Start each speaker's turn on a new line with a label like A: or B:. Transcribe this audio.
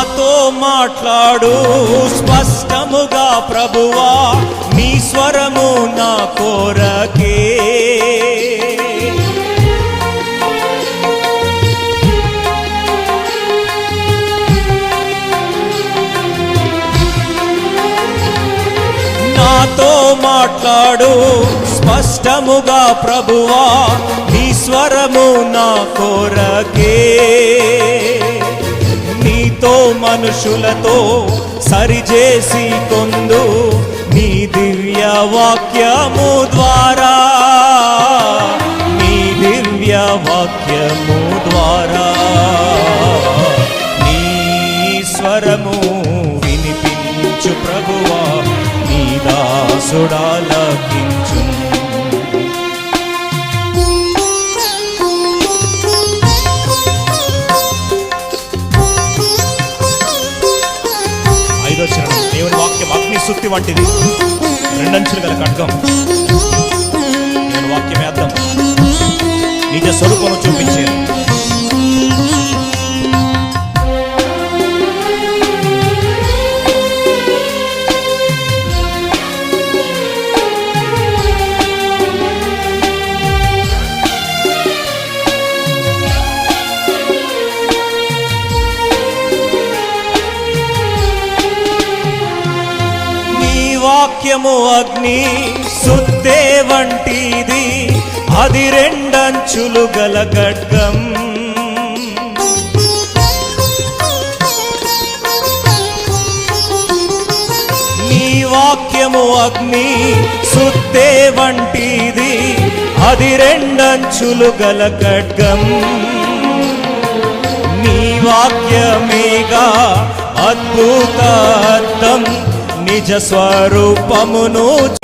A: నాతో మాట్లాడు స్పష్టముగా ప్రభువా, నీ స్వరము నా కోరకే. నాతో మాట్లాడు స్పష్టముగా ప్రభువా, నీ స్వరము నా కోరకే. నీతో మనుషులతో సరిచేసి కొందు నీ దివ్య వాక్యము ద్వారా, నీ దివ్య వాక్యము ద్వారా. నీ స్వరము వినిపించు ప్రభువా, నీ దాసుడాలకించు. ఐదో చరణం. దేవుని వాక్యం అగ్ని సుత్తి వంటిది, రెండంచులు గల ఖడ్గం. దేవుని వాక్యమే అర్థం, నిజ స్వరూపము చూపించేది. వాక్యము అగ్ని సుత్తే వంటిది, అది రెండంచులు గల ఖడ్గం. నీ వాక్యము అగ్ని సుత్తే వంటిది, అది రెండంచులు గల ఖడ్గం. నీ వాక్యమేగా అద్భుత అర్థం, నిజ స్వరూపమును